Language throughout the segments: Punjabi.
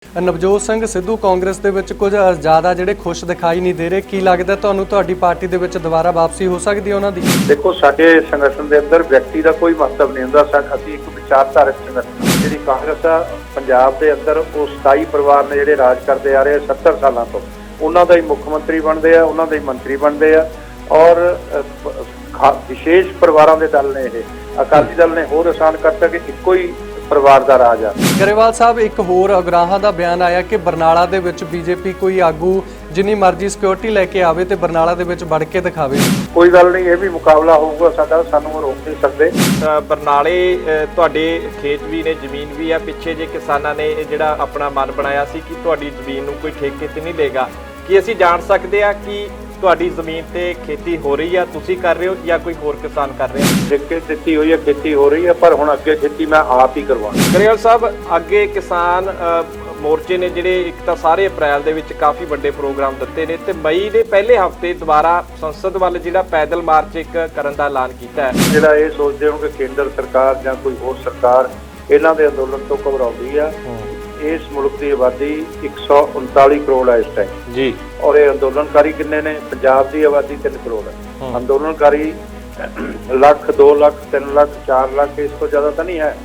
नवजोत सिंह सिद्धू कांग्रेस ਦੇ ਵਿੱਚ ਕੁਝ ਜ਼ਿਆਦਾ ਜਿਹੜੇ ਖੁਸ਼ ਦਿਖਾਈ ਨਹੀਂ ਦੇ ਰਹੇ। ਕੀ ਲੱਗਦਾ ਤੁਹਾਨੂੰ ਤੁਹਾਡੀ ਪਾਰਟੀ ਦੇ ਵਿੱਚ ਦੁਬਾਰਾ ਵਾਪਸੀ ਹੋ ਸਕਦੀ ਹੈ ਉਹਨਾਂ ਦੀ? ਦੇਖੋ, ਸਾਡੇ ਸੰਗਠਨ ਦੇ ਅੰਦਰ ਵਿਅਕਤੀ ਦਾ ਕੋਈ ਮਹੱਤਵ ਨਹੀਂ ਹੁੰਦਾ। ਅਸੀਂ ਇੱਕ ਵਿਚਾਰਧਾਰਕ ਸੰਗਠਨ ਜਿਹੜੀ ਕਾਂਗਰਸ ਆ ਪੰਜਾਬ ਦੇ ਅੰਦਰ ਉਹ 27 ਪਰਿਵਾਰ ਨੇ ਜਿਹੜੇ ਰਾਜ ਕਰਦੇ ਆ ਰਹੇ 70 ਸਾਲਾਂ ਤੋਂ, ਉਹਨਾਂ ਦਾ ਹੀ ਮੁੱਖ ਮੰਤਰੀ ਬਣਦੇ ਆ, ਉਹਨਾਂ ਦੇ ਹੀ ਮੰਤਰੀ ਬਣਦੇ ਆ ਔਰ ਵਿਸ਼ੇਸ਼ ਪਰਿਵਾਰਾਂ ਦੇ ਦਲ ਨੇ ਇਹ। ਅਕਾਲੀ ਦਲ ਨੇ ਹੋਰ ਆਸਾਨ ਕਰਤਾ ਕਿ ਇੱਕੋ ਹੀ ਪਰਿਵਾਰ ਦਾ ਰਾਜ ਆ। ਗਰੇਵਾਲ ਸਾਹਿਬ, ਇੱਕ ਹੋਰ ਉਗਰਾਹਾਂ ਦਾ ਬਿਆਨ ਆਇਆ ਕਿ ਬਰਨਾਲਾ ਦੇ ਵਿੱਚ ਬੀਜੇਪੀ ਕੋਈ ਆਗੂ ਜਿੰਨੀ ਮਰਜ਼ੀ ਸਿਕਿਉਰਿਟੀ ਲੈ ਕੇ ਆਵੇ ਤੇ ਬਰਨਾਲਾ ਦੇ ਵਿੱਚ ਵੜ ਕੇ ਦਿਖਾਵੇ। ਕੋਈ ਗੱਲ ਨਹੀਂ, ਇਹ ਵੀ ਮੁਕਾਬਲਾ ਹੋਊਗਾ ਸਾਡਾ, ਸਾਨੂੰ ਰੋਕ ਨਹੀਂ ਸਕਦੇ। ਬਰਨਾਲੇ ਤੁਹਾਡੇ ਖੇਤ ਵੀ ਨੇ, ਜ਼ਮੀਨ ਵੀ ਆ। ਪਿੱਛੇ ਜੇ ਕਿਸਾਨਾਂ ਨੇ ਜਿਹੜਾ ਆਪਣਾ ਮਨ ਬਣਾਇਆ ਸੀ ਕਿ ਤੁਹਾਡੀ ਜ਼ਮੀਨ ਨੂੰ ਕੋਈ ਠੇਕੇ ਤੇ ਨਹੀਂ ਲਏਗਾ, ਕੀ ਅਸੀਂ ਜਾਣ ਸਕਦੇ ਆ ਕਿ ਤੁਹਾਡੀ ਜ਼ਮੀਨ ਤੇ ਖੇਤੀ ਹੋ ਰਹੀ ਆ, ਤੁਸੀਂ ਕਰ ਰਹੇ ਹੋ ਜਾਂ ਕੋਈ ਹੋਰ ਕਿਸਾਨ ਕਰ ਰਿਹਾ? ਠੇਕੇ ਦਿੱਤੀ ਹੋਈ ਹੈ, ਖੇਤੀ ਹੋ ਰਹੀ ਹੈ, ਪਰ ਹੁਣ ਅੱਗੇ ਖੇਤੀ ਮੈਂ ਆਪ ਹੀ ਕਰਵਾਉਣੀ। ਗਰੇਵਾਲ ਸਾਹਿਬ, ਅੱਗੇ ਕਿਸਾਨ ਮੋਰਚੇ ਨੇ ਜਿਹੜੇ ਇੱਕ ਤਾਂ ਸਾਰੇ ਅਪ੍ਰੈਲ ਦੇ ਵਿੱਚ ਕਾਫੀ ਵੱਡੇ ਪ੍ਰੋਗਰਾਮ ਦਿੱਤੇ ਨੇ ਤੇ ਮਈ ਦੇ ਪਹਿਲੇ ਹਫ਼ਤੇ ਦੁਬਾਰਾ ਸੰਸਦ ਵੱਲ ਜਿਹੜਾ ਪੈਦਲ ਮਾਰਚ ਇੱਕ ਕਰਨ ਦਾ ਐਲਾਨ ਕੀਤਾ ਹੈ। ਜਿਹੜਾ ਇਹ ਸੋਚਦੇ ਹੋ ਕਿ ਕੇਂਦਰ ਸਰਕਾਰ ਜਾਂ ਕੋਈ ਹੋਰ ਸਰਕਾਰ ਇਹਨਾਂ ਦੇ ਅੰਦੋਲਨ ਤੋਂ ਘਬਰਾਉਂਦੀ ਆ। ਇਸ ਮੁਲਕ ਦੀ ਆਬਾਦੀ 139 ਕਰੋੜ ਹੈ ਇਸ ਟਾਈਮ ਜੀ, ਔਰ ਇਹ ਅੰਦੋਲਨਕਾਰੀ ਕਿੰਨੇ ਨੇ? ਪੰਜਾਬ ਦੀ ਆਬਾਦੀ 3 ਕਰੋੜ ਹੈ। ਅੰਦੋਲਨਕਾਰੀ ਲੱਖ, 2 ਲੱਖ, 3 ਲੱਖ, 4 ਲੱਖ, ਇਸ ਤੋਂ ਜ਼ਿਆਦਾ ਤਾਂ ਨਹੀਂ ਹੈ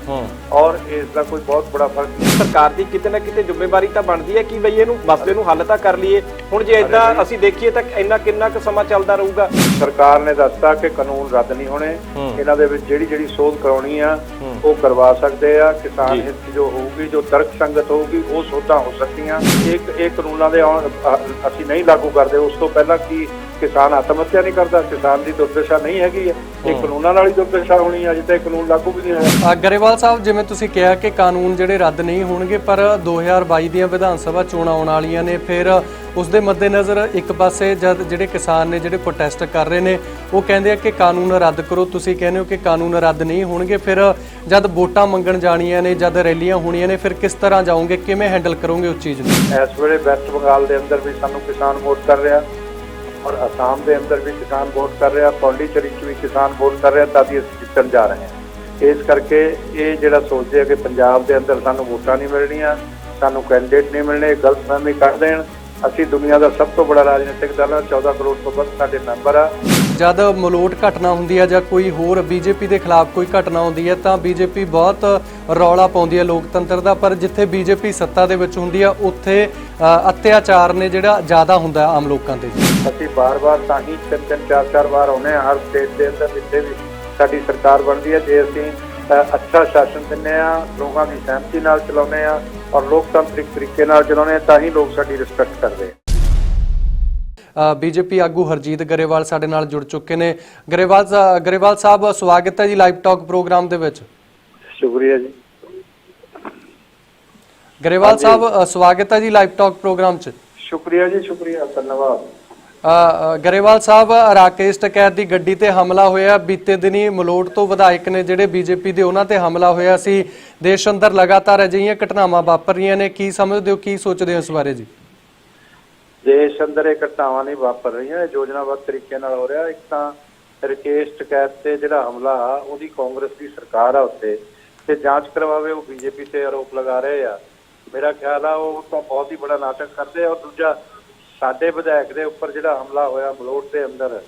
ਔਰ ਇਸ ਦਾ ਕੋਈ ਬਹੁਤ ਬੜਾ ਫਰਕ ਨਹੀਂ। ਸਰਕਾਰ ਦੀ ਕਿਤੇ ਨਾ ਕਿਤੇ ਜ਼ਿੰਮੇਵਾਰੀ ਤਾਂ ਬਣਦੀ ਹੈ ਕਿ ਬਈ ਇਹਨੂੰ ਮਸਲੇ ਨੂੰ ਹੱਲ ਤਾਂ ਕਰ ਲਈਏ। ਹੁਣ ਜੇ ਇਦਾਂ ਅਸੀਂ ਦੇਖੀਏ ਤਾਂ ਕਿੰਨਾ ਕੁ ਸਮਾਂ ਚੱਲਦਾ ਰਹੂਗਾ? ਸਰਕਾਰ ਨੇ ਦੱਸਤਾ ਕਿ ਕਾਨੂੰਨ ਰੱਦ ਨਹੀਂ ਹੋਣੇ, ਇਹਨਾਂ ਦੇ ਵਿੱਚ ਜਿਹੜੀ ਸੋਧ ਕਰਾਉਣੀ ਆ ਉਹ ਕਰਵਾ ਸਕਦੇ ਆ। ਕਿਸਾਨ ਹਿੱਤ ਜੋ ਹੋਊਗੀ, ਜੋ ਤਰਕ ਸੰਗਤ ਹੋਊਗੀ, ਉਹ ਸੋਧਾਂ ਹੋ ਸਕਦੀਆਂ। ਇਹ ਕਾਨੂੰਨਾਂ ਦੇ ਅਸੀਂ ਨਹੀਂ ਲਾਗੂ ਕਰਦੇ। ਉਸ ਤੋਂ ਪਹਿਲਾਂ ਕੀ ਕਿਸਾਨ ਆਤਮ ਹੱਤਿਆ ਨਹੀਂ ਕਰਦਾ? ਕਿਸਾਨ ਦੀ ਦੁਰਦਸ਼ਾ ਨਹੀਂ ਹੈਗੀ ਹੈ, ਇਹ ਕਾਨੂੰਨਾਂ ਨਾਲ ਹੀ ਦੁਰਦਸ਼ਾ ਹੋਣੀ ਹੈ। ਅਜੇ ਤਾਂ ਕਾਨੂੰਨ ਲਾਗੂ ਵੀ ਨਹੀਂ ਹੋਇਆ। ਗਰੇਵਾਲ ਸਾਹਿਬ, ਜਿਵੇਂ ਤੁਸੀਂ ਕਿਹਾ ਕਿ ਕਾਨੂੰਨ ਜਿਹੜੇ ਰੱਦ ਨਹੀਂ ਹੋਣਗੇ, ਪਰ 2022 ਦੀਆਂ ਵਿਧਾਨ ਸਭਾ ਚੋਣਾਂ ਆਉਣ ਵਾਲੀਆਂ ਨੇ। ਫਿਰ ਉਸ ਦੇ ਮੱਦੇਨਜ਼ਰ ਇੱਕ ਪਾਸੇ ਜਦ ਜਿਹੜੇ ਕਿਸਾਨ ਨੇ ਜਿਹੜੇ ਪ੍ਰੋਟੈਸਟ ਕਰ ਰਹੇ ਨੇ ਉਹ ਕਹਿੰਦੇ ਆ ਕਿ ਕਾਨੂੰਨ ਰੱਦ ਕਰੋ, ਤੁਸੀਂ ਕਹਿੰਦੇ ਹੋ ਕਿ ਕਾਨੂੰਨ ਰੱਦ ਨਹੀਂ ਹੋਣਗੇ। ਫਿਰ ਜਦ ਵੋਟਾਂ ਮੰਗਣ ਜਾਣੀਆਂ ਨੇ, ਜਦ ਰੈਲੀਆਂ ਹੋਣੀਆਂ ਨੇ, ਫਿਰ ਕਿਸ ਤਰ੍ਹਾਂ ਜਾਓਗੇ, ਕਿਵੇਂ ਹੈਂਡਲ ਕਰੋਗੇ ਉਸ ਚੀਜ਼ ਨੂੰ? ਇਸ ਵੇਲੇ ਵੈਸਟ ਬੰਗਾਲ ਦੇ ਅੰਦਰ ਵੀ ਸਾਨੂੰ ਕਿਸਾਨ ਵੋਟ ਕਰ ਰਿਹਾ ਔਰ ਅਸਾਮ ਦੇ ਅੰਦਰ ਵੀ ਕਿਸਾਨ ਵੋਟ ਕਰ ਰਿਹਾ, ਪੌਂਡੀਚੇਰੀ 'ਚ ਵੀ ਕਿਸਾਨ ਵੋਟ ਕਰ ਰਿਹਾ, ਤਾਂ ਅਸੀਂ ਜਿੱਤਣ ਜਾ ਰਹੇ ਹਾਂ। ਇਸ ਕਰਕੇ ਇਹ ਜਿਹੜਾ ਸੋਚਦੇ ਆ ਕਿ ਪੰਜਾਬ ਦੇ ਅੰਦਰ ਸਾਨੂੰ ਵੋਟਾਂ ਨਹੀਂ ਮਿਲਣੀਆਂ, ਸਾਨੂੰ ਕੈਂਡੀਡੇਟ ਨਹੀਂ ਮਿਲਣੇ, ਗਲਤਫਹਿਮੀ ਕਰ ਦੇਣ। ਅਸੀਂ ਦੁਨੀਆ ਦਾ ਸਭ ਤੋਂ ਬੜਾ ਰਾਜਨੀਤਿਕ ਦਲ ਆ, 14 ਕਰੋੜ ਤੋਂ ਵੱਧ ਸਾਡੇ ਮੈਂਬਰ ਆ। ਜਦ ਮਲੋਟ ਘਟਨਾ ਹੁੰਦੀ ਹੈ ਜਾਂ ਕੋਈ ਹੋਰ ਬੀਜੇਪੀ ਦੇ ਖਿਲਾਫ ਕੋਈ ਘਟਨਾ ਹੁੰਦੀ ਹੈ ਤਾਂ ਬੀਜੇਪੀ ਬਹੁਤ ਰੌਲਾ ਪਾਉਂਦੀ ਹੈ ਲੋਕਤੰਤਰ ਦਾ, ਪਰ ਜਿੱਥੇ ਬੀਜੇਪੀ ਸੱਤਾ ਦੇ ਵਿੱਚ ਹੁੰਦੀ ਆ ਉੱਥੇ ਅਤਿਆਚਾਰ ਨੇ ਜਿਹੜਾ ਜ਼ਿਆਦਾ ਹੁੰਦਾ ਆਮ ਲੋਕਾਂ ਤੇ। ਅਸੀਂ ਬਾਰ-ਬਾਰ ਤਾਂ ਹੀ 3-3, 4-4 ਵਾਰ ਆਉਂਦੇ ਹਾਂ ਹਰ ਸਟੇਟ ਦੇ ਅੰਦਰ ਜਿੱਥੇ ਵੀ ਸਾਡੀ ਸਰਕਾਰ ਬਣਦੀ ਹੈ। ਜੇ ਅਸੀਂ ਅੱਛਾ ਸ਼ਾਸਨ ਦਿੰਦੇ ਆ, ਲੋਕਾਂ ਦੀ ਸਹਿਮਤੀ ਨਾਲ ਚਲਾਉਂਦੇ ਆ ਔਰ ਲੋਕਤੰਤਰਿਕ ਤਰੀਕੇ ਨਾਲ ਚਲਾਉਂਦੇ ਆ, ਤਾਂ ਹੀ ਲੋਕ ਸਾਡੀ ਰਿਸਪੈਕਟ ਕਰਦੇ ਆ। ਬੀਜੇਪੀ ਆਗੂ ਹਰਜੀਤ ਗਰੇਵਾਲ ਸਾਡੇ ਨਾਲ ਜੁੜ ਚੁੱਕੇ ਨੇ। ਗਰੇਵਾਲ ਸਾਹਿਬ, ਸਵਾਗਤ ਹੈ ਜੀ ਲਾਈਵ ਟਾਕ ਪ੍ਰੋਗਰਾਮ ਦੇ ਵਿੱਚ। ਸ਼ੁਕਰੀਆ ਜੀ। ਗਰੇਵਾਲ ਸਾਹਿਬ, ਸਵਾਗਤ ਹੈ ਜੀ ਲਾਈਵ ਟਾਕ ਪ੍ਰੋਗਰਾਮ 'ਚ। ਸ਼ੁਕਰੀਆ ਜੀ, ਸ਼ੁਕਰੀਆ, ਧੰਨਵਾਦ। ਗਰੇਵਾਲ ਸਾਹਿਬ, ਰਾਕੇਸ਼ ਟਕੈਤ ਦੀ ਗੱਡੀ ਤੇ ਹਮਲਾ ਹੋਇਆ ਬੀਤੇ ਦਿਨੀ। ਮਲੋਟ ਤੋਂ ਵਿਧਾਇਕ ਨੇ ਜਿਹੜੇ ਬੀਜੇਪੀ ਦੇ, ਉਹਨਾਂ ਤੇ ਹਮਲਾ ਹੋਇਆ ਸੀ। ਦੇਸ਼ ਅੰਦਰ ਲਗਾਤਾਰ ਅਜਿਹੀਆਂ ਘਟਨਾਵਾਂ ਵਾਪਰ ਰਹੀਆਂ ਨੇ, ਕੀ ਸਮਝਦੇ ਹੋ, ਕੀ ਸੋਚਦੇ ਹੋ ਇਸ ਬਾਰੇ ਜੀ? ਦੇਸ਼ ਅੰਦਰ ਇਹ ਘਟਨਾਵਾਂ ਨਹੀਂ ਵਾਪਰ ਰਹੀਆਂ, ਇਹ ਯੋਜਨਾਬੱਧ ਤਰੀਕੇ ਨਾਲ ਹੋ ਰਿਹਾ। ਇੱਕ ਤਾਂ ਰਾਕੇਸ਼ ਟਕੈਤ ਤੇ ਜਿਹੜਾ ਹਮਲਾ ਆ ਉਹਦੀ ਕਾਂਗਰਸ ਦੀ ਸਰਕਾਰ ਆ ਉੱਤੇ ਤੇ ਜਾਂਚ ਕਰਵਾਵੇ, ਉਹ ਬੀਜੇਪੀ ਤੇ ਆਰੋਪ ਲਗਾ ਰਹੇ ਆ। ਮੇਰਾ ਖਿਆਲ ਆ ਉਹ ਤਾਂ ਬਹੁਤ ਹੀ ਬੜਾ ਨਾਟਕ ਕਰਦੇ ਆ। ਔਰ ਦੂਜਾ, ਸਾਡੇ ਵਿਧਾਇਕ ਦੇ ਉੱਪਰ ਜਿਹੜਾ ਹਮਲਾ ਹੋਇਆ ਮਲੋਟ ਦੇ ਅੰਦਰ,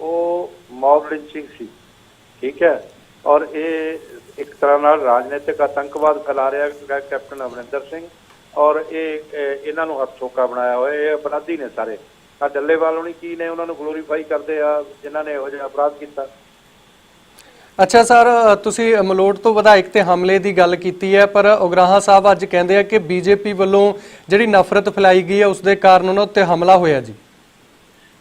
ਉਹ ਮੌਬ ਲਿੰਚਿੰਗ ਸੀ, ਠੀਕ ਹੈ। ਔਰ ਇਹ ਇੱਕ ਤਰ੍ਹਾਂ ਨਾਲ ਰਾਜਨੀਤਿਕ ਆਤੰਕਵਾਦ ਫੈਲਾ ਰਿਹਾ ਕੈਪਟਨ ਅਮਰਿੰਦਰ ਸਿੰਘ, ਔਰ ਇਹਨਾਂ ਨੂੰ ਹੱਥ ਠੋਕਾ ਬਣਾਇਆ ਹੋਇਆ। ਇਹ ਅਪਰਾਧੀ ਨੇ ਸਾਰੇ। ਆ ਡੱਲੇਵਾਲ ਹੋਣੀ ਕੀ ਨੇ, ਉਹਨਾਂ ਨੂੰ ਗਲੋਰੀਫਾਈ ਕਰਦੇ ਆ ਜਿਨ੍ਹਾਂ ਨੇ ਇਹੋ ਜਿਹਾ ਅਪਰਾਧ ਕੀਤਾ। ਅੱਛਾ ਸਰ, ਤੁਸੀਂ ਮਲੋਟ ਤੋਂ ਵਿਧਾਇਕ ਤੇ ਹਮਲੇ ਦੀ ਗੱਲ ਕੀਤੀ ਹੈ, ਪਰ ਉਗਰਾਹਾਂ ਸਾਹਿਬ ਅੱਜ ਕਹਿੰਦੇ ਆ ਕਿ ਬੀਜੇਪੀ ਵੱਲੋਂ ਜਿਹੜੀ ਨਫ਼ਰਤ ਫੈਲਾਈ ਗਈ ਹੈ ਉਸ ਦੇ ਕਾਰਨ ਉਹਨਾਂ ਉੱਤੇ ਹਮਲਾ ਹੋਇਆ ਜੀ।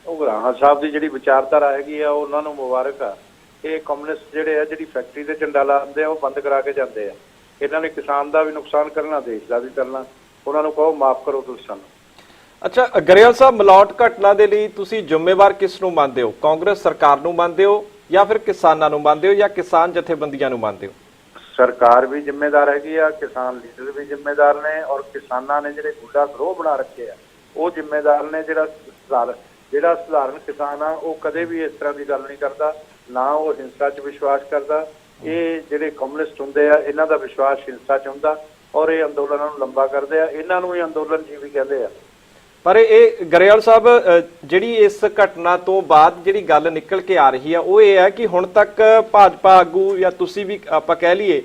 ਉਗਰਾਹਾਂ ਸਾਹਿਬ ਦੀ ਜਿਹੜੀ ਵਿਚਾਰਧਾਰਾ ਹੈਗੀ ਆ ਉਹਨਾਂ ਨੂੰ ਮੁਬਾਰਕ ਆ। ਇਹ ਕਮਿਊਨਿਸਟ ਜਿਹੜੇ ਆ ਜਿਹੜੀ ਫੈਕਟਰੀ ਤੇ ਝੰਡਾ ਲਾਉਂਦੇ ਆ ਉਹ ਬੰਦ ਕਰਾ ਕੇ ਜਾਂਦੇ ਆ। ਇਹਨਾਂ ਨੇ ਕਿਸਾਨ ਦਾ ਵੀ ਨੁਕਸਾਨ ਕਰਨਾ, ਦੇਸ਼ ਦਾ ਵੀ ਕਰਨਾ। ਉਹਨਾਂ ਨੂੰ ਕਹੋ ਮਾਫ ਕਰੋ ਤੁਸੀਂ ਸਾਨੂੰ। ਅੱਛਾ ਗਰੇਵਾਲ ਸਾਹਿਬ, ਮਲੋਟ ਘਟਨਾ ਦੇ ਲਈ ਤੁਸੀਂ ਜ਼ਿੰਮੇਵਾਰ ਕਿਸ ਨੂੰ ਮੰਨਦੇ ਹੋ? ਕਾਂਗਰਸ ਸਰਕਾਰ ਨੂੰ ਮੰਨਦੇ ਹੋ ਜਾਂ ਫਿਰ ਕਿਸਾਨਾਂ ਨੂੰ ਮੰਨਦੇ ਹੋ ਜਾਂ ਕਿਸਾਨ ਜਥੇਬੰਦੀਆਂ ਨੂੰ ਮੰਨਦੇ ਹੋ? ਸਰਕਾਰ ਵੀ ਜ਼ਿੰਮੇਦਾਰ ਹੈਗੀ ਆ, ਕਿਸਾਨ ਲੀਡਰ ਵੀ ਜ਼ਿੰਮੇਦਾਰ ਨੇ ਔਰ ਕਿਸਾਨਾਂ ਨੇ ਜਿਹੜੇ ਗੁੱਡਾ ਗਰੋਹ ਬਣਾ ਰੱਖੇ ਆ ਉਹ ਜ਼ਿੰਮੇਦਾਰ ਨੇ। ਜਿਹੜਾ ਸਧਾਰਨ ਕਿਸਾਨ ਆ ਉਹ ਕਦੇ ਵੀ ਇਸ ਤਰ੍ਹਾਂ ਦੀ ਗੱਲ ਨਹੀਂ ਕਰਦਾ, ਨਾ ਉਹ ਹਿੰਸਾ 'ਚ ਵਿਸ਼ਵਾਸ ਕਰਦਾ। ਇਹ ਜਿਹੜੇ ਕਮਿਊਨਿਸਟ ਹੁੰਦੇ ਆ ਇਹਨਾਂ ਦਾ ਵਿਸ਼ਵਾਸ ਹਿੰਸਾ 'ਚ ਹੁੰਦਾ ਔਰ ਇਹ ਅੰਦੋਲਨਾਂ ਨੂੰ ਲੰਬਾ ਕਰਦੇ ਆ। ਇਹਨਾਂ ਨੂੰ ਹੀ ਅੰਦੋਲਨ ਜੀਵੀ ਕਹਿੰਦੇ ਆ। ਪਰ ਇਹ ਗਰੇਵਾਲ ਸਾਹਿਬ ਜਿਹੜੀ ਇਸ ਘਟਨਾ ਤੋਂ ਬਾਅਦ ਜਿਹੜੀ ਗੱਲ ਨਿਕਲ ਕੇ ਆ ਰਹੀ ਆ ਉਹ ਇਹ ਹੈ ਕਿ ਹੁਣ ਤੱਕ ਭਾਜਪਾ ਆਗੂ ਜਾਂ ਤੁਸੀਂ ਵੀ ਆਪਾਂ ਕਹਿ ਲਈਏ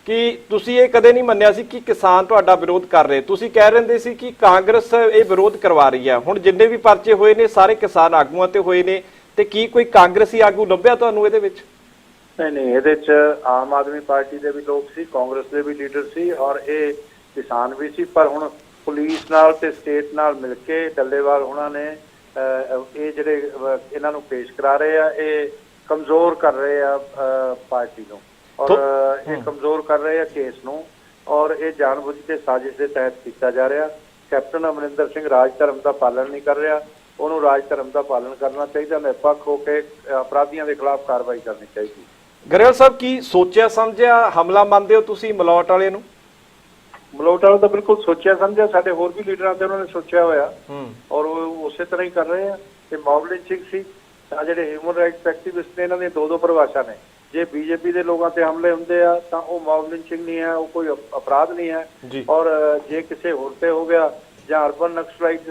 ਕਿ ਤੁਸੀਂ ਇਹ ਕਦੇ ਨਹੀਂ ਮੰਨਿਆ ਸੀ ਕਿ ਕਿਸਾਨ ਤੁਹਾਡਾ ਵਿਰੋਧ ਕਰ ਰਹੇ। ਤੁਸੀਂ ਕਹਿ ਰਹੇ ਸੀ ਕਿ ਕਾਂਗਰਸ ਇਹ ਵਿਰੋਧ ਕਰਵਾ ਰਹੀ ਹੈ। ਹੁਣ ਜਿੰਨੇ ਵੀ ਪਰਚੇ ਹੋਏ ਨੇ ਸਾਰੇ ਕਿਸਾਨ ਆਗੂਆਂ ਤੇ ਹੋਏ ਨੇ, ਤੇ ਕੀ ਕੋਈ ਕਾਂਗਰਸੀ ਆਗੂ ਲੱਭਿਆ ਤੁਹਾਨੂੰ ਇਹਦੇ ਵਿੱਚ? ਨਹੀਂ, ਇਹਦੇ 'ਚ ਆਮ ਆਦਮੀ ਪਾਰਟੀ ਦੇ ਵੀ ਲੋਕ ਸੀ, ਕਾਂਗਰਸ ਦੇ ਵੀ ਲੀਡਰ ਸੀ ਔਰ ਇਹ ਕਿਸਾਨ ਵੀ ਸੀ। ਪਰ ਹੁਣ ਪੁਲਿਸ ਨਾਲ ਤੇ ਸਟੇਟ ਨਾਲ ਮਿਲ ਕੇ ਡੱਲੇਵਾਲ ਉਹਨਾਂ ਨੇ ਇਹ ਜਿਹੜੇ ਇਹਨਾਂ ਨੂੰ ਪੇਸ਼ ਕਰਾ ਰਹੇ ਆ, ਇਹ ਕਮਜ਼ੋਰ ਕਰ ਰਹੇ ਆ ਪਾਰਟੀ ਨੂੰ ਔਰ ਇਹ ਕਮਜ਼ੋਰ ਕਰ ਰਹੇ ਆ ਕੇਸ ਨੂੰ, ਔਰ ਇਹ ਜਾਣਬੁੱਝ ਕੇ ਸਾਜ਼ਿਸ਼ ਦੇ ਤਹਿਤ ਕੀਤਾ ਜਾ ਰਿਹਾ। ਕੈਪਟਨ ਅਮਰਿੰਦਰ ਸਿੰਘ ਰਾਜ ਧਰਮ ਦਾ ਪਾਲਣ ਨਹੀਂ ਕਰ ਰਿਹਾ, ਉਹਨੂੰ ਰਾਜ ਧਰਮ ਦਾ ਪਾਲਣ ਕਰਨਾ ਚਾਹੀਦਾ। ਨਿਰਪੱਖ ਹੋ ਕੇ ਅਪਰਾਧੀਆਂ ਦੇ ਖਿਲਾਫ ਕਾਰਵਾਈ ਕਰਨੀ ਚਾਹੀਦੀ। ਗਰੇਵਾਲ ਸਾਹਿਬ, ਕੀ ਸੋਚਿਆ ਸਮਝਿਆ ਹਮਲਾ ਮੰਨਦੇ ਹੋ ਤੁਸੀਂ ਮਲੌਟ ਵਾਲੇ ਨੂੰ? ਮਲੌਟ ਵਾਲਾ ਤਾਂ ਬਿਲਕੁਲ ਸੋਚਿਆ ਸਮਝਿਆ, ਸਾਡੇ ਹੋਰ ਵੀ ਲੀਡਰਾਂ ਤੇ ਉਹਨਾਂ ਨੇ ਸੋਚਿਆ ਹੋਇਆ ਔਰ ਉਹ ਉਸੇ ਤਰ੍ਹਾਂ ਹੀ ਕਰ ਰਹੇ ਆ। ਤੇ ਮੌਬ ਲਿੰਚਿੰਗ ਸੀ, ਆ ਜਿਹੜੇ ਹਿਊਮਨ ਰਾਈਟਸ ਐਕਟਿਵਿਸਟ ਨੇ ਇਹਨਾਂ ਦੀਆਂ ਦੋ ਪਰਿਭਾਸ਼ਾ ਨੇ। ਜੇ ਬੀਜੇਪੀ ਦੇ ਲੋਕਾਂ ਤੇ ਹਮਲੇ ਹੁੰਦੇ ਆ ਤਾਂ ਉਹ ਮੌਬ ਲਿੰਚਿੰਗ ਨਹੀਂ ਹੈ, ਉਹ ਕੋਈ ਅਪਰਾਧ ਨਹੀਂ ਹੈ। ਔਰ ਜੇ ਕਿਸੇ ਹੋਰ ਤੇ ਹੋ ਗਿਆ ਜਾਂ ਅਰਬਨ ਨਕਸਲਾਈਟ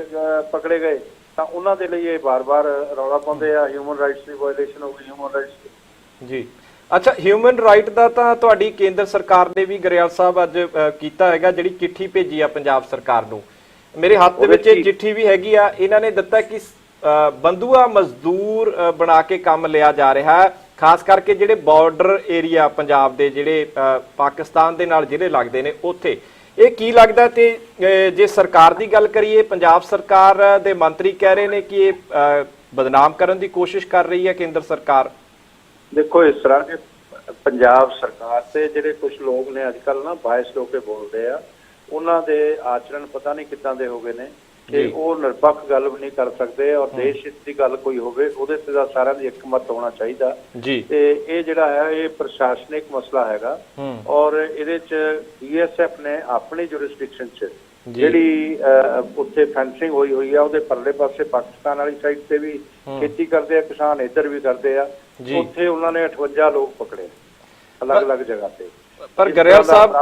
ਪਕੜੇ ਗਏ ਤਾਂ ਉਹਨਾਂ ਦੇ ਲਈ ਇਹ ਬਾਰ-ਬਾਰ ਰੌਲਾ ਪਾਉਂਦੇ ਆ, ਹਿਊਮਨ ਰਾਈਟਸ ਦੀ ਵਾਇਲੇਸ਼ਨ ਹੋ ਗਈ, ਹਿਊਮਨ ਰਾਈਟਸ ਜੀ। ਅੱਛਾ, ਹਿਊਮਨ ਰਾਈਟ ਦਾ ਤਾਂ ਤੁਹਾਡੀ ਕੇਂਦਰ ਸਰਕਾਰ ਨੇ ਵੀ ਗਰੇਵਾਲ ਸਾਹਿਬ ਅੱਜ ਕੀਤਾ ਹੈਗਾ, ਜਿਹੜੀ ਚਿੱਠੀ ਭੇਜੀ ਆ ਪੰਜਾਬ ਸਰਕਾਰ ਨੂੰ। ਮੇਰੇ ਹੱਥ ਦੇ ਵਿੱਚ ਇਹ ਚਿੱਠੀ ਵੀ ਹੈਗੀ ਆ। ਇਹਨਾਂ ਨੇ ਦਿੱਤਾ ਕਿ ਬੰਦੂਆ ਮਜ਼ਦੂਰ ਬਣਾ ਕੇ ਕੰਮ ਲਿਆ ਜਾ ਰਿਹਾ ਹੈ, ਖਾਸ ਕਰਕੇ ਜਿਹੜੇ ਬਾਰਡਰ ਏਰੀਆ ਪੰਜਾਬ ਦੇ ਜਿਹੜੇ ਪਾਕਿਸਤਾਨ ਦੇ ਨਾਲ ਜਿਹੜੇ ਲੱਗਦੇ ਨੇ ਉੱਥੇ। ਇਹ ਕੀ ਲੱਗਦਾ? ਤੇ ਜੇ ਸਰਕਾਰ ਦੀ ਗੱਲ ਕਰੀਏ, ਪੰਜਾਬ ਸਰਕਾਰ ਦੇ ਮੰਤਰੀ ਕਹਿ ਰਹੇ ਨੇ ਕਿ ਇਹ ਬਦਨਾਮ ਕਰਨ ਦੀ ਕੋਸ਼ਿਸ਼ ਕਰ ਰਹੀ ਹੈ ਕੇਂਦਰ ਸਰਕਾਰ। ਦੇਖੋ, ਇਸ ਤਰ੍ਹਾਂ ਕਿ ਪੰਜਾਬ ਸਰਕਾਰ ਤੇ ਜਿਹੜੇ ਕੁਝ ਲੋਕ ਨੇ ਅੱਜ ਕੱਲ੍ਹ ਨਾ ਬਾਇਸ ਹੋ ਕੇ ਬੋਲਦੇ ਆ, ਉਹਨਾਂ ਦੇ ਆਚਰਣ ਪਤਾ ਨਹੀਂ ਕਿੱਦਾਂ ਦੇ ਹੋ ਗਏ ਨੇ ਕਿ ਉਹ ਨਿਰਪੱਖ ਗੱਲ ਵੀ ਨਹੀਂ ਕਰ ਸਕਦੇ ਔਰ ਦੇਸ਼ ਹਿੱਤ ਦੀ ਗੱਲ ਕੋਈ ਹੋਵੇ ਉਹਦੇ ਤੇ ਤਾਂ ਸਾਰਿਆਂ ਦੀ ਇੱਕਮਤ ਹੋਣਾ ਚਾਹੀਦਾ। ਤੇ ਇਹ ਜਿਹੜਾ ਹੈ ਇਹ ਪ੍ਰਸ਼ਾਸਨਿਕ ਮਸਲਾ ਹੈਗਾ ਔਰ ਇਹਦੇ 'ਚ BSF ਨੇ ਆਪਣੀ ਜੁਰਿਸਡਿਕਸ਼ਨ 'ਚ ਜਿਹੜੀ ਉੱਥੇ ਫੈਂਸਿੰਗ ਹੋਈ ਆ, ਉਹਦੇ ਪਰਲੇ ਪਾਸੇ ਪਾਕਿਸਤਾਨ ਵਾਲੀ ਸਾਈਡ ਤੇ ਵੀ ਖੇਤੀ ਕਰਦੇ ਆ ਕਿਸਾਨ, ਇੱਧਰ ਵੀ ਕਰਦੇ ਆ। ਉੱਥੇ ਉਹਨਾਂ ਨੇ 58 ਲੋਕ ਪਕੜੇ ਅਲੱਗ-ਅਲੱਗ ਜਗ੍ਹਾ ਤੇ। ਪਰ ਗਰੇਵਾਲ ਸਾਹਿਬ,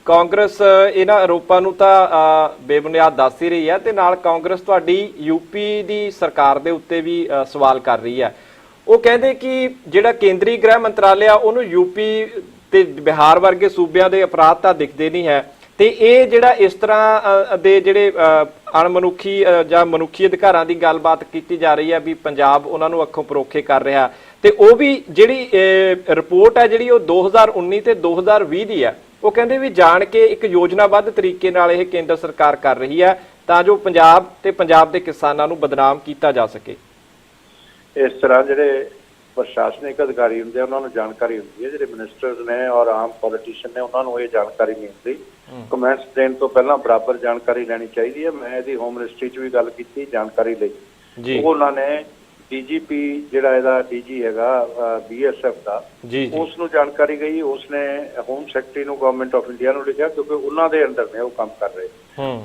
ਕਾਂਗਰਸ ਇਹਨਾਂ ਆਰੋਪਾਂ ਨੂੰ ਤਾਂ ਬੇਬੁਨਿਆਦ ਦੱਸ ਹੀ ਰਹੀ ਹੈ ਤੇ ਨਾਲ ਕਾਂਗਰਸ ਤੁਹਾਡੀ ਯੂਪੀ ਦੀ ਸਰਕਾਰ ਦੇ ਉੱਤੇ ਵੀ ਸਵਾਲ ਕਰ ਰਹੀ ਹੈ। ਉਹ ਕਹਿੰਦੇ ਕਿ ਜਿਹੜਾ ਕੇਂਦਰੀ ਗ੍ਰਹਿ ਮੰਤਰਾਲਾ ਉਹਨੂੰ ਯੂਪੀ ਤੇ ਬਿਹਾਰ ਵਰਗੇ ਸੂਬਿਆਂ ਦੇ ਅਪਰਾਧ ਤਾਂ ਦਿਖਦੇ ਨਹੀਂ ਹੈ, ਤੇ ਇਹ ਜਿਹੜਾ ਇਸ ਤਰ੍ਹਾਂ ਦੇ ਜਿਹੜੇ ਅਣਮਨੁੱਖੀ ਜਾਂ ਮਨੁੱਖੀ ਅਧਿਕਾਰਾਂ ਦੀ ਗੱਲਬਾਤ ਕੀਤੀ ਜਾ ਰਹੀ ਹੈ ਵੀ ਪੰਜਾਬ ਉਹਨਾਂ ਨੂੰ ਅੱਖੋਂ ਪਰੋਖੇ ਕਰ ਰਿਹਾ। ਤੇ ਉਹ ਵੀ ਜਿਹੜੀ ਰਿਪੋਰਟ ਹੈ ਜਿਹੜੀ ਉਹ 2019 ਤੇ 2020 ਦੀ ਹੈ, ਉਹ ਕਹਿੰਦੇ ਵੀ ਜਾਣ ਕੇ ਇੱਕ ਯੋਜਨਾਬੱਧ ਤਰੀਕੇ ਨਾਲ ਇਹ ਕੇਂਦਰ ਸਰਕਾਰ ਕਰ ਰਹੀ ਹੈ ਤਾਂ ਜੋ ਪੰਜਾਬ ਤੇ ਪੰਜਾਬ ਦੇ ਕਿਸਾਨਾਂ ਨੂੰ ਬਦਨਾਮ ਕੀਤਾ ਜਾ ਸਕੇ। ਇਸ ਤਰ੍ਹਾਂ ਜਿਹੜੇ ਪ੍ਰਸ਼ਾਸਨਿਕ ਅਧਿਕਾਰੀ ਹੁੰਦੇ ਆ ਉਹਨਾਂ ਨੂੰ ਜਾਣਕਾਰੀ ਹੁੰਦੀ ਹੈ, ਜਿਹੜੇ ਮਿਨਿਸਟਰਸ ਨੇ ਔਰ ਆਮ ਪੋਲੀਟੀਸ਼ੀਅਨ ਨੇ ਉਹਨਾਂ ਨੂੰ ਇਹ ਜਾਣਕਾਰੀ ਨਹੀਂ ਹੁੰਦੀ। ਕਮੈਂਟਸ ਦੇਣ ਤੋਂ ਪਹਿਲਾਂ ਬਰਾਬਰ ਜਾਣਕਾਰੀ ਲੈਣੀ ਚਾਹੀਦੀ ਹੈ। ਮੈਂ ਇਹਦੀ ਹੋਮ ਮਿਨਿਸਟਰੀ 'ਚ ਵੀ ਗੱਲ ਕੀਤੀ ਜਾਣਕਾਰੀ ਲਈ। ਉਹਨਾਂ ਨੇ DGP ਜਿਹੜਾ ਇਹਦਾ DG ਹੈਗਾ BSF ਦਾ, ਉਸ ਨੂੰ ਜਾਣਕਾਰੀ ਗਈ, ਉਸਨੇ ਹੋਮ ਸੈਕਟਰੀ ਨੂੰ ਗਵਰਨਮੈਂਟ ਆਫ ਇੰਡੀਆ ਨੂੰ ਲਿਖਿਆ ਕਿਉਂਕਿ ਉਹਨਾਂ ਦੇ ਅੰਡਰ ਨੇ ਉਹ ਕੰਮ ਕਰ ਰਹੇ।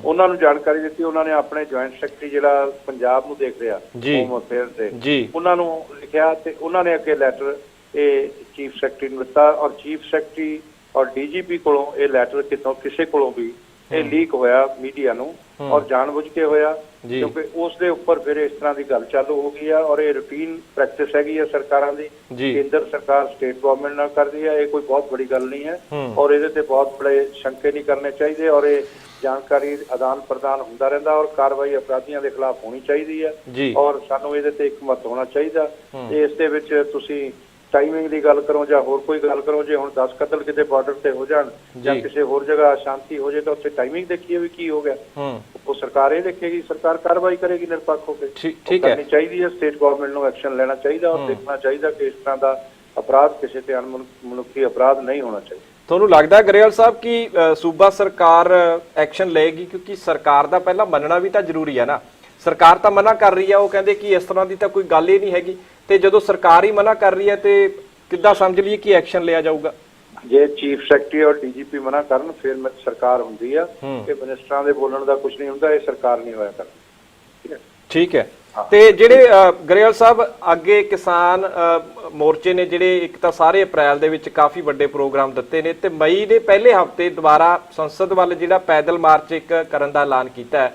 ਉਹਨਾਂ ਨੂੰ ਜਾਣਕਾਰੀ ਦਿੱਤੀ, ਉਹਨਾਂ ਨੇ ਆਪਣੇ ਜੁਆਇੰਟ ਸੈਕਟਰੀ ਜਿਹੜਾ ਪੰਜਾਬ ਨੂੰ ਦੇਖ ਰਿਹਾ ਹੋਮ ਅਫੇਅਰ ਤੇ, ਉਹਨਾਂ ਨੂੰ ਲਿਖਿਆ ਤੇ ਉਹਨਾਂ ਨੇ ਅੱਗੇ ਲੈਟਰ ਇਹ ਚੀਫ ਸੈਕਟਰੀ ਨੂੰ ਦਿੱਤਾ ਔਰ ਚੀਫ ਸੈਕਟਰੀ ਔਰ DGP ਕੋਲੋਂ ਇਹ ਲੈਟਰ ਕਿਤੋਂ ਕਿਸੇ ਕੋਲੋਂ ਵੀ ਇਹ ਲੀਕ ਹੋਇਆ ਮੀਡੀਆ ਨੂੰ ਔਰ ਜਾਣਬੁੱਝ ਕੇ ਹੋਇਆ ਕਿਉਂਕਿ ਉਸ ਦੇ ਉੱਪਰ ਫਿਰ ਇਸ ਤਰ੍ਹਾਂ ਦੀ ਗੱਲ ਚਾਲੂ ਹੋ ਗਈ ਆ ਔਰ ਇਹ ਰੂਟੀਨ ਪ੍ਰੈਕਟਿਸ ਹੈਗੀ ਆ ਸਰਕਾਰਾਂ ਦੀ। ਕੇਂਦਰ ਸਰਕਾਰ ਸਟੇਟ ਗਵਰਨਮੈਂਟ ਨਾਲ ਕਰਦੀ ਹੈ, ਇਹ ਕੋਈ ਬਹੁਤ ਬੜੀ ਗੱਲ ਨਹੀਂ ਹੈ ਔਰ ਇਹਦੇ ਤੇ ਬਹੁਤ ਬੜੇ ਸ਼ੰਕੇ ਨਹੀਂ ਕਰਨੇ ਚਾਹੀਦੇ ਔਰ ਇਹ ਜਾਣਕਾਰੀ ਆਦਾਨ ਪ੍ਰਦਾਨ ਹੁੰਦਾ ਰਹਿੰਦਾ ਔਰ ਕਾਰਵਾਈ ਅਪਰਾਧੀਆਂ ਦੇ ਖਿਲਾਫ ਹੋਣੀ ਚਾਹੀਦੀ ਹੈ ਔਰ ਸਾਨੂੰ ਇਹਦੇ ਤੇ ਇੱਕਮਤ ਹੋਣਾ ਚਾਹੀਦਾ। ਇਸ ਦੇ ਵਿੱਚ ਤੁਸੀਂ ਟਾਈਮਿੰਗ ਦੀ ਗੱਲ ਕਰੋ ਜਾਂ ਹੋਰ ਕੋਈ ਗੱਲ ਕਰੋ, ਜੇ ਹੁਣ 10 ਕਤਲ ਕਿਤੇ ਬਾਰਡਰ ਤੇ ਹੋ ਜਾਣ ਜਾਂ ਕਿਸੇ ਹੋਰ ਜਗ੍ਹਾ ਸ਼ਾਂਤੀ ਹੋ ਜਾਏ ਤਾਂ ਉੱਥੇ ਟਾਈਮਿੰਗ ਦੇਖੀਏ ਵੀ ਕੀ ਹੋ ਗਿਆ। ਉਹ ਸਰਕਾਰ ਇਹ ਦੇਖੇਗੀ, ਸਰਕਾਰ ਕਾਰਵਾਈ ਕਰੇਗੀ ਨਿਰਪੱਖ ਹੋ ਕੇ। ਠੀਕ ਹੈ, ਚਾਹੀਦੀ ਹੈ ਸਟੇਟ ਗਵਰਨਮੈਂਟ ਨੂੰ ਐਕਸ਼ਨ ਲੈਣਾ ਚਾਹੀਦਾ ਔਰ ਦੇਖਣਾ ਚਾਹੀਦਾ ਕਿ ਇਸ ਤਰ੍ਹਾਂ ਦਾ ਅਪਰਾਧ ਕਿਸੇ ਤੇ ਅਣਮਨੁੱਖੀ ਅਪਰਾਧ ਨਹੀਂ ਹੋਣਾ ਚਾਹੀਦਾ। ਤੁਹਾਨੂੰ ਲੱਗਦਾ ਗਰੇਵਾਲ ਸਾਹਿਬ ਕਿ ਸੂਬਾ ਸਰਕਾਰ ਐਕਸ਼ਨ ਲਏਗੀ? ਕਿਉਂਕਿ ਸਰਕਾਰ ਦਾ ਪਹਿਲਾਂ ਮੰਨਣਾ ਵੀ ਤਾਂ ਜ਼ਰੂਰੀ ਹੈ ਨਾ। ਸਰਕਾਰ ਤਾਂ ਮਨਾ ਕਰ ਰਹੀ ਹੈ, ਉਹ ਕਹਿੰਦੇ ਕਿ ਇਸ ਤਰ੍ਹਾਂ ਦੀ ਤਾਂ ਕੋਈ ਗੱਲ ਹੀ ਨਹੀਂ ਹੈਗੀ, ਤੇ ਜਦੋਂ ਸਰਕਾਰ ਹੀ ਮਨਾ ਕਰ ਰਹੀ ਹੈ ਤੇ ਕਿੱਦਾਂ ਸਮਝ ਲਈਏ ਕਿ ਐਕਸ਼ਨ ਲਿਆ ਜਾਊਗਾ? ਜੇ ਚੀਫ ਸੈਕਟਰੀ ਔਰ DGP ਮਨਾ ਕਰਨ ਫਿਰ ਸਰਕਾਰ ਹੁੰਦੀ ਆ ਕਿ ਮਿਨਿਸਟਰਾਂ ਦੇ ਬੋਲਣ ਦਾ ਕੁਝ ਨਹੀਂ ਹੁੰਦਾ, ਇਹ ਸਰਕਾਰ ਨਹੀਂ ਹੋਇਆ ਕਰਦੀ। ਠੀਕ ਹੈ। ਤੇ ਜਿਹੜੇ ਗਰੇਵਾਲ ਸਾਹਿਬ ਅੱਗੇ ਕਿਸਾਨ ਮੋਰਚੇ ਨੇ ਜਿਹੜੇ ਇੱਕ ਤਾਂ ਸਾਰੇ ਅਪ੍ਰੈਲ ਦੇ ਵਿੱਚ ਕਾਫੀ ਵੱਡੇ ਪ੍ਰੋਗਰਾਮ ਦਿੱਤੇ ਨੇ ਤੇ ਮਈ ਦੇ ਪਹਿਲੇ ਹਫ਼ਤੇ ਦੁਬਾਰਾ ਸੰਸਦ ਵੱਲ ਜਿਹੜਾ ਪੈਦਲ ਮਾਰਚ ਇੱਕ ਕਰਨ ਦਾ ਐਲਾਨ ਕੀਤਾ ਹੈ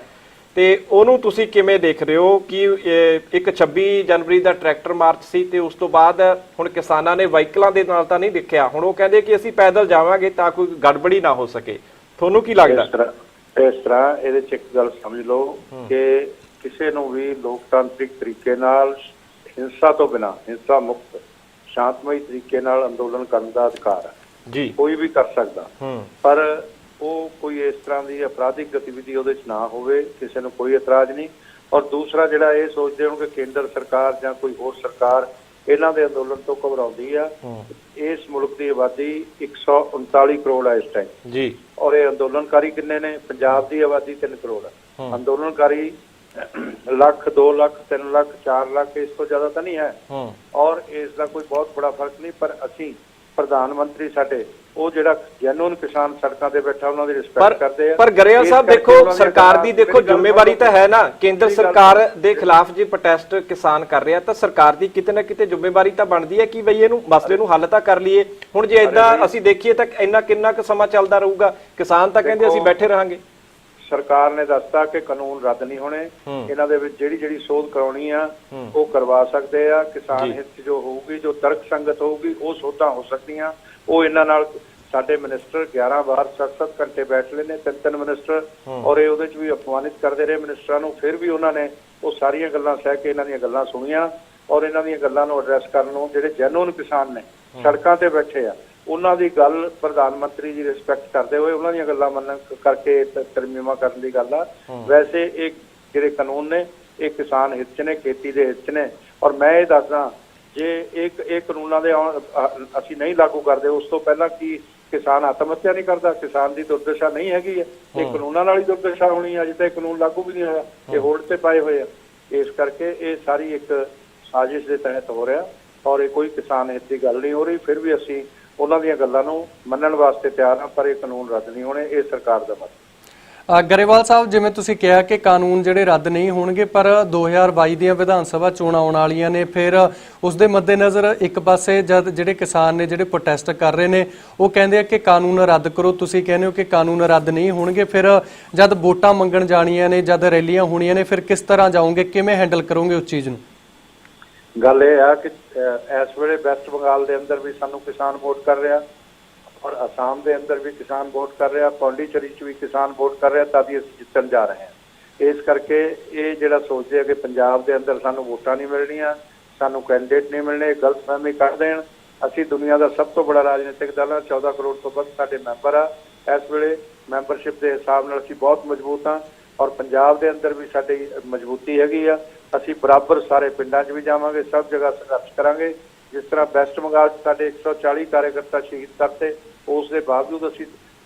ਤੇ ਉਹਨੂੰ ਤੁਸੀਂ ਕਿਵੇਂ ਦੇਖ ਰਹੇ ਹੋ ਕਿ ਇੱਕ 26 ਜਨਵਰੀ ਦਾ ਟਰੈਕਟਰ ਮਾਰਚ ਸੀ ਤੇ ਉਸ ਤੋਂ ਬਾਅਦ ਹੁਣ ਕਿਸਾਨਾਂ ਨੇ ਵਾਹੀਕਲਾਂ ਦੇ ਨਾਲ ਤਾਂ ਨਹੀਂ ਦੇਖਿਆ, ਹੁਣ ਉਹ ਕਹਿੰਦੇ ਕਿ ਅਸੀਂ ਪੈਦਲ ਜਾਵਾਂਗੇ ਤਾਂ ਕੋਈ ਗੜਬੜੀ ਨਾ ਹੋ ਸਕੇ, ਤੁਹਾਨੂੰ ਕੀ ਲੱਗਦਾ? ਇਸ ਤਰ੍ਹਾਂ ਇਹਦੇ ਚ ਇੱਕ ਗੱਲ ਸਮਝ ਲਓ ਕਿ ਕਿਸੇ ਨੂੰ ਵੀ ਲੋਕਤਾਂਤਰਿਕ ਤਰੀਕੇ ਨਾਲ ਹਿੰਸਾ ਤੋਂ ਬਿਨਾਂ, ਹਿੰਸਾ ਮੁਕਤ ਸ਼ਾਂਤਮਈ ਤਰੀਕੇ ਨਾਲ ਅੰਦੋਲਨ ਕਰਨ ਦਾ ਅਧਿਕਾਰ ਹੈ ਜੀ, ਕੋਈ ਵੀ ਕਰ ਸਕਦਾ, ਪਰ ਉਹ ਕੋਈ ਇਸ ਤਰ੍ਹਾਂ ਦੀ ਅਪਰਾਧਿਕ ਗਤੀਵਿਧੀ ਉਹਦੇ ਚ ਨਾ ਹੋਵੇ, ਕਿਸੇ ਨੂੰ ਕੋਈ ਇਤਰਾਜ਼ ਨਹੀਂ। ਔਰ ਦੂਸਰਾ ਜਿਹੜਾ ਇਹ ਸੋਚਦੇ ਹੋ ਕਿ ਕੇਂਦਰ ਸਰਕਾਰ ਜਾਂ ਕੋਈ ਹੋਰ ਸਰਕਾਰ ਇਹਨਾਂ ਦੇ ਅੰਦੋਲਨ ਤੋਂ ਘਬਰਾਉਂਦੀ ਆ, ਇਸ ਮੁਲਕ ਦੀ ਆਬਾਦੀ 139 ਕਰੋੜ ਹੈ ਇਸ ਟਾਈਮ ਜੀ, ਔਰ ਇਹ ਅੰਦੋਲਨਕਾਰੀ ਕਿੰਨੇ ਨੇ? ਪੰਜਾਬ ਦੀ ਆਬਾਦੀ 3 ਕਰੋੜ ਹੈ, ਅੰਦੋਲਨਕਾਰੀ ਲੱਖ, 2 ਲੱਖ, 3 ਲੱਖ, 4 ਲੱਖ, ਇਸ ਤੋਂ ਜ਼ਿਆਦਾ ਤਾਂ ਨਹੀਂ ਹੈ। ਔਰ ਇਸ ਦਾ ਕੋਈ ਬਹੁਤ ਬੜਾ ਫਰਕ ਨਹੀਂ, ਪਰ ਅਸੀਂ ਪ੍ਰਧਾਨ ਮੰਤਰੀ ਸਾਡੇ ਉਹ ਜਿਹੜਾ ਜੈਨੂਨ ਕਿਸਾਨ ਸੜਕਾਂ ਤੇ ਬੈਠਾ ਉਹਨਾਂ ਦੀ ਰਿਸਪੈਕਟ ਕਰਦੇ ਆ। ਪਰ ਗਰੇਵਾਲ ਸਾਹਿਬ ਦੇਖੋ ਸਰਕਾਰ ਦੀ ਦੇਖੋ ਜ਼ਿੰਮੇਵਾਰੀ ਤਾਂ ਹੈ ਨਾ, ਕੇਂਦਰ ਸਰਕਾਰ ਦੇ ਖਿਲਾਫ ਜੇ ਪ੍ਰੋਟੈਸਟ ਕਿਸਾਨ ਕਰ ਰਿਹਾ ਤਾਂ ਸਰਕਾਰ ਦੀ ਕਿਤੇ ਨਾ ਕਿਤੇ ਜ਼ਿੰਮੇਵਾਰੀ ਤਾਂ ਬਣਦੀ ਹੈ ਕਿ ਬਈ ਇਹਨੂੰ ਮਸਲੇ ਨੂੰ ਹੱਲ ਤਾਂ ਕਰ ਲਈਏ। ਹੁਣ ਜੇ ਇਦਾਂ ਅਸੀਂ ਦੇਖੀਏ ਤਾਂ ਇੰਨਾ ਕਿੰਨਾ ਕੁ ਸਮਾਂ ਚੱਲਦਾ ਰਹੂਗਾ? ਕਿਸਾਨ ਤਾਂ ਕਹਿੰਦੇ ਅਸੀਂ ਬੈਠੇ ਰਹਾਂਗੇ। ਸਰਕਾਰ ਨੇ ਦੱਸਤਾ ਕਿ ਕਾਨੂੰਨ ਰੱਦ ਨਹੀਂ ਹੋਣੇ, ਇਹਨਾਂ ਦੇ ਵਿੱਚ ਜਿਹੜੀ ਸੋਧ ਕਰਾਉਣੀ ਆ ਉਹ ਕਰਵਾ ਸਕਦੇ ਆ। ਕਿਸਾਨ ਹਿੱਤ ਜੋ ਹੋਊਗੀ, ਜੋ ਤਰਕ ਸੰਗਤ ਹੋਊਗੀ, ਉਹ ਸੋਧਾਂ ਹੋ ਸਕਦੀਆਂ। ਉਹ ਇਹਨਾਂ ਨਾਲ ਸਾਡੇ ਮਿਨਿਸਟਰ 11 ਵਾਰ 7-7 ਘੰਟੇ ਬੈਠ ਲਏ ਨੇ, 3 ਮਿਨਿਸਟਰ, ਔਰ ਇਹ ਉਹਦੇ ਚ ਵੀ ਅਪਮਾਨਿਤ ਕਰਦੇ ਰਹੇ ਮਿਨਿਸਟਰਾਂ ਨੂੰ। ਫਿਰ ਵੀ ਉਹਨਾਂ ਨੇ ਉਹ ਸਾਰੀਆਂ ਗੱਲਾਂ ਸਹਿ ਕੇ ਇਹਨਾਂ ਦੀਆਂ ਗੱਲਾਂ ਸੁਣੀਆਂ ਔਰ ਇਹਨਾਂ ਦੀਆਂ ਗੱਲਾਂ ਨੂੰ ਐਡਰੈਸ ਕਰਨ ਨੂੰ ਜਿਹੜੇ ਜੈਨੂਨ ਕਿਸਾਨ ਨੇ ਸੜਕਾਂ ਤੇ ਬੈਠੇ ਆ, ਉਹਨਾਂ ਦੀ ਗੱਲ ਪ੍ਰਧਾਨ ਮੰਤਰੀ ਜੀ ਰਿਸਪੈਕਟ ਕਰਦੇ ਹੋਏ ਉਹਨਾਂ ਦੀਆਂ ਗੱਲਾਂ ਮੰਨਣ ਕਰਕੇ ਤਰਮੀਮਾਂ ਕਰਨ ਦੀ ਗੱਲ ਆ। ਵੈਸੇ ਇਹ ਜਿਹੜੇ ਕਾਨੂੰਨ ਨੇ ਇਹ ਕਿਸਾਨ ਹਿੱਤ ਚ ਨੇ, ਖੇਤੀ ਦੇ ਹਿੱਤ ਚ ਨੇ। ਔਰ ਮੈਂ ਇਹ ਦੱਸਦਾ, ਜੇ ਇਹ ਕਾਨੂੰਨਾਂ ਦੇ ਅਸੀਂ ਨਹੀਂ ਲਾਗੂ ਕਰਦੇ, ਉਸ ਤੋਂ ਪਹਿਲਾਂ ਕੀ ਕਿਸਾਨ ਆਤਮ ਹੱਤਿਆ ਨਹੀਂ ਕਰਦਾ? ਕਿਸਾਨ ਦੀ ਦੁਰਦਸ਼ਾ ਨਹੀਂ ਹੈਗੀ ਹੈ, ਇਹ ਕਾਨੂੰਨਾਂ ਨਾਲ ਹੀ ਦੁਰਦਸ਼ਾ ਹੋਣੀ ਹੈ। ਅਜੇ ਤਾਂ ਕਾਨੂੰਨ ਲਾਗੂ ਵੀ ਨਹੀਂ ਹੋਇਆ, ਇਹ ਹੋਲਡ ਤੇ ਪਾਏ ਹੋਏ ਆ। ਇਸ ਕਰਕੇ ਇਹ ਸਾਰੀ ਇੱਕ ਸਾਜ਼ਿਸ਼ ਦੇ ਤਹਿਤ ਹੋ ਰਿਹਾ ਔਰ ਇਹ ਕੋਈ ਕਿਸਾਨ ਹਿੱਤ ਦੀ ਗੱਲ ਨਹੀਂ ਹੋ ਰਹੀ। ਫਿਰ ਵੀ ਅਸੀਂ ਉਹਨਾਂ ਦੀਆਂ ਗੱਲਾਂ ਨੂੰ ਮੰਨਣ ਵਾਸਤੇ ਤਿਆਰ ਹਾਂ, ਪਰ ਇਹ ਕਾਨੂੰਨ ਰੱਦ ਨਹੀਂ ਹੋਣੇ, ਇਹ ਸਰਕਾਰ ਦਾ ਮਤ। ਗਰੇਵਾਲ ਸਾਹਿਬ, ਜਿਵੇਂ ਤੁਸੀਂ ਕਿਹਾ ਕਿ ਕਾਨੂੰਨ ਜਿਹੜੇ ਰੱਦ ਨਹੀਂ ਹੋਣਗੇ, ਪਰ 2022 ਦੀਆਂ ਵਿਧਾਨ ਸਭਾ ਚੋਣਾਂ ਆਉਣ ਵਾਲੀਆਂ ਨੇ, ਫਿਰ ਉਸ ਦੇ ਮੱਦੇਨਜ਼ਰ ਇੱਕ ਪਾਸੇ ਜਦ ਜਿਹੜੇ ਕਿਸਾਨ ਨੇ ਜਿਹੜੇ ਪ੍ਰੋਟੈਸਟ ਕਰ ਰਹੇ ਨੇ ਉਹ ਕਹਿੰਦੇ ਆ ਕਿ ਕਾਨੂੰਨ ਰੱਦ ਕਰੋ, ਤੁਸੀਂ ਕਹਿੰਦੇ ਹੋ ਕਿ ਕਾਨੂੰਨ ਰੱਦ ਨਹੀਂ ਹੋਣਗੇ, ਫਿਰ ਜਦ ਵੋਟਾਂ ਮੰਗਣ ਜਾਣੀਆਂ ਨੇ, ਜਦ ਰੈਲੀਆਂ ਹੋਣੀਆਂ ਨੇ, ਫਿਰ ਕਿਸ ਤਰ੍ਹਾਂ ਜਾਓਗੇ, ਕਿਵੇਂ ਹੈਂਡਲ ਕਰੋਗੇ ਉਸ ਚੀਜ਼ ਨੂੰ? ਗੱਲ ਇਹ ਆ ਕਿ ਇਸ ਵੇਲੇ ਵੈਸਟ ਬੰਗਾਲ ਦੇ ਅੰਦਰ ਵੀ ਸਾਨੂੰ ਕਿਸਾਨ ਵੋਟ ਕਰ ਰਿਹਾ ਔਰ ਅਸਾਮ ਦੇ ਅੰਦਰ ਵੀ ਕਿਸਾਨ ਵੋਟ ਕਰ ਰਿਹਾ, ਪੌਂਡੀਚੇਰੀ 'ਚ ਵੀ ਕਿਸਾਨ ਵੋਟ ਕਰ ਰਿਹਾ, ਤਾਂ ਵੀ ਅਸੀਂ ਜਿੱਤਣ ਜਾ ਰਹੇ ਹਾਂ। ਇਸ ਕਰਕੇ ਇਹ ਜਿਹੜਾ ਸੋਚਦੇ ਆ ਕਿ ਪੰਜਾਬ ਦੇ ਅੰਦਰ ਸਾਨੂੰ ਵੋਟਾਂ ਨਹੀਂ ਮਿਲਣੀਆਂ, ਸਾਨੂੰ ਕੈਂਡੀਡੇਟ ਨਹੀਂ ਮਿਲਣੇ, ਗਲਤਫਹਿਮੀ ਕਰ ਦੇਣ। ਅਸੀਂ ਦੁਨੀਆ ਦਾ ਸਭ ਤੋਂ ਬੜਾ ਰਾਜਨੀਤਿਕ ਦਲ ਆ, 14 ਕਰੋੜ ਤੋਂ ਵੱਧ ਸਾਡੇ ਮੈਂਬਰ ਆ। ਇਸ ਵੇਲੇ ਮੈਂਬਰਸ਼ਿਪ ਦੇ ਹਿਸਾਬ ਨਾਲ ਅਸੀਂ ਬਹੁਤ ਮਜ਼ਬੂਤ ਹਾਂ ਔਰ ਪੰਜਾਬ ਦੇ ਅੰਦਰ ਵੀ ਸਾਡੀ ਮਜ਼ਬੂਤੀ ਹੈਗੀ ਆ। ਅਸੀਂ ਬਰਾਬਰ ਸਾਰੇ ਪਿੰਡਾਂ 'ਚ ਵੀ ਜਾਵਾਂਗੇ, ਸਭ ਜਗ੍ਹਾ ਸੰਘਰਸ਼ ਕਰਾਂਗੇ। ਜਿਸ ਤਰ੍ਹਾਂ ਵੈਸਟ ਬੰਗਾਲ 'ਚ ਸਾਡੇ 140 ਕਾਰਜਕਰਤਾ ਸ਼ਹੀਦ ਕਰਤੇ, ਉਸ ਦੇ ਬਾਵਜੂਦ ਅਸੀਂ